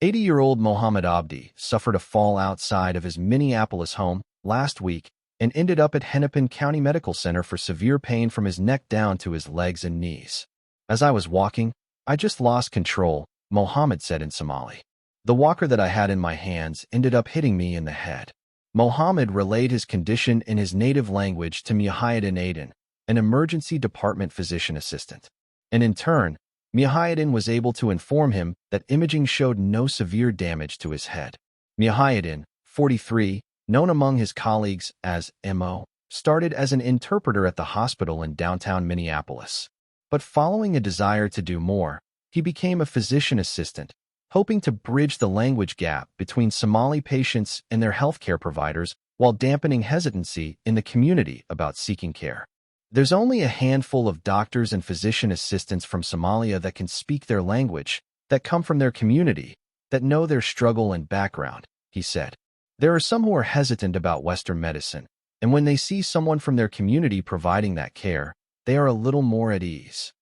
80-year-old Mohammed Abdi suffered a fall outside of his Minneapolis home last week and ended up at Hennepin County Medical Center for severe pain from his neck down to his legs and knees. "As I was walking, I just lost control," Mohammed said in Somali. "The walker that I had in my hands ended up hitting me in the head." Mohammed relayed his condition in his native language to Mujahideen Aden, an emergency department physician assistant. And in turn, Mujahideen was able to inform him that imaging showed no severe damage to his head. Mujahideen, 43, known among his colleagues as M.O., started as an interpreter at the hospital in downtown Minneapolis. But following a desire to do more, he became a physician assistant, hoping to bridge the language gap between Somali patients and their healthcare providers while dampening hesitancy in the community about seeking care. "There's only a handful of doctors and physician assistants from Somalia that can speak their language, that come from their community, that know their struggle and background," he said. "There are some who are hesitant about Western medicine, and when they see someone from their community providing that care, they are a little more at ease."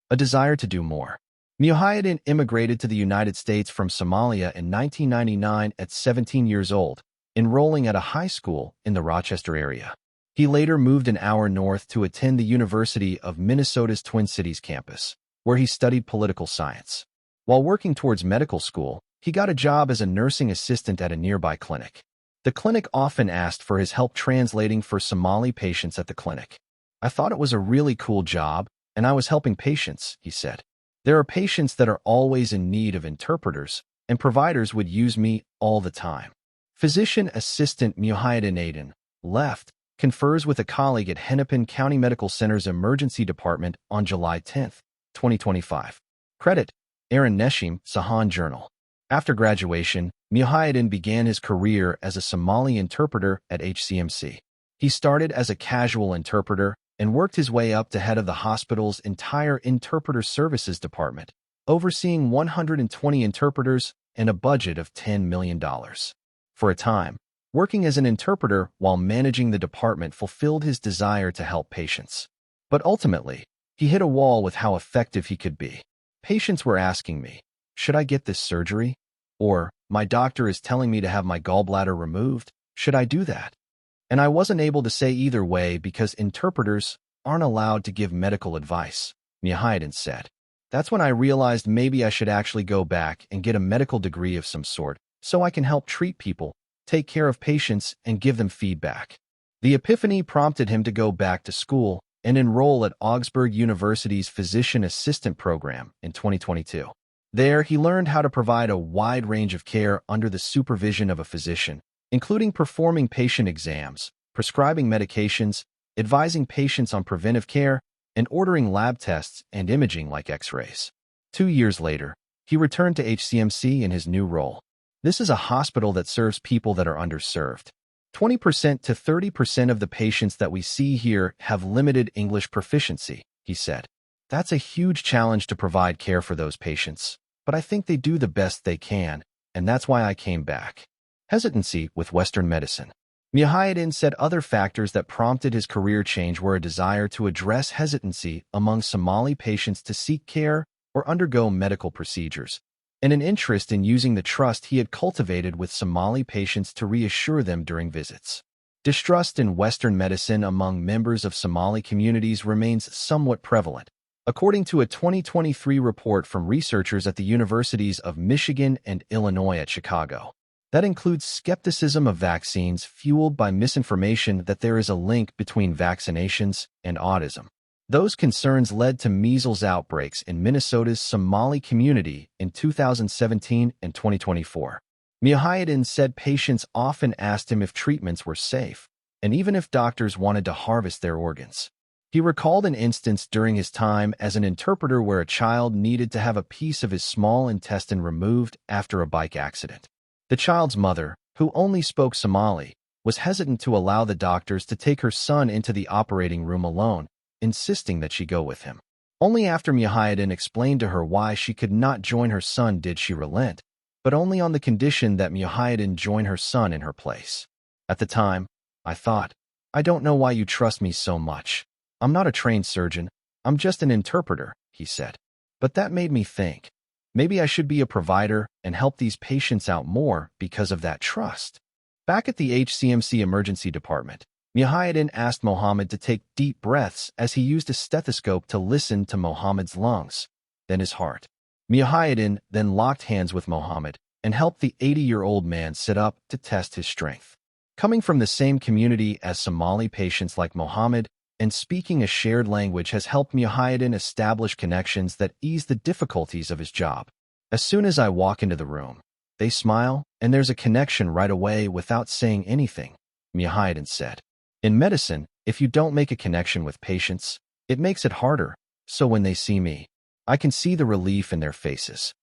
A desire to do more. Mujahideen immigrated to the United States from Somalia in 1999 at 17 years old, enrolling at a high school in the Rochester area. He later moved an hour north to attend the University of Minnesota's Twin Cities campus, where he studied political science. While working towards medical school, he got a job as a nursing assistant at a nearby clinic. The clinic often asked for his help translating for Somali patients at the clinic. "I thought it was a really cool job, and I was helping patients," he said. "There are patients that are always in need of interpreters, and providers would use me all the time." Physician assistant Mujahideen Aden left, confers with a colleague at Hennepin County Medical Center's emergency department on July 10, 2025. Credit: Aaron Neshim, Sahan Journal. After graduation, Mujahideen began his career as a Somali interpreter at HCMC. He started as a casual interpreter and worked his way up to head of the hospital's entire interpreter services department, overseeing 120 interpreters and a budget of $10 million. For a time, working as an interpreter while managing the department fulfilled his desire to help patients. But ultimately, he hit a wall with how effective he could be. Patients were asking me, "Should I get this surgery?" Or, "My doctor is telling me to have my gallbladder removed. Should I do that?" And I wasn't able to say either way because interpreters aren't allowed to give medical advice, Mujahideen said. "That's when I realized maybe I should actually go back and get a medical degree of some sort so I can help treat people, take care of patients, and give them feedback." The epiphany prompted him to go back to school and enroll at Augsburg University's Physician Assistant Program in 2022. There, he learned how to provide a wide range of care under the supervision of a physician, including performing patient exams, prescribing medications, advising patients on preventive care, and ordering lab tests and imaging like X-rays. 2 years later, he returned to HCMC in his new role. "This is a hospital that serves people that are underserved. 20% to 30% of the patients that we see here have limited English proficiency," he said. "That's a huge challenge to provide care for those patients, but I think they do the best they can, and that's why I came back." Hesitancy with Western medicine. Mujahideen said other factors that prompted his career change were a desire to address hesitancy among Somali patients to seek care or undergo medical procedures, and an interest in using the trust he had cultivated with Somali patients to reassure them during visits. Distrust in Western medicine among members of Somali communities remains somewhat prevalent, according to a 2023 report from researchers at the universities of Michigan and Illinois at Chicago. That includes skepticism of vaccines fueled by misinformation that there is a link between vaccinations and autism. Those concerns led to measles outbreaks in Minnesota's Somali community in 2017 and 2024. Mujahideen said patients often asked him if treatments were safe, and even if doctors wanted to harvest their organs. He recalled an instance during his time as an interpreter where a child needed to have a piece of his small intestine removed after a bike accident. The child's mother, who only spoke Somali, was hesitant to allow the doctors to take her son into the operating room alone, insisting that she go with him. Only after Mujahideen explained to her why she could not join her son did she relent, but only on the condition that Mujahideen join her son in her place. "At the time, I thought, I don't know why you trust me so much. I'm not a trained surgeon, I'm just an interpreter," he said. "But that made me think, Maybe I should be a provider and help these patients out more because of that trust. Back at the HCMC emergency department, Mujahideen asked Mohammed to take deep breaths as he used a stethoscope to listen to Mohammed's lungs, then his heart. Mujahideen then locked hands with Mohammed and helped the 80-year-old man sit up to test his strength. Coming from the same community as Somali patients like Mohammed and speaking a shared language has helped Mujahideen establish connections that ease the difficulties of his job. As soon as I walk into the room, they smile, and there's a connection right away without saying anything, Mujahideen said. In medicine, if you don't make a connection with patients, it makes it harder, so when they see me, I can see the relief in their faces.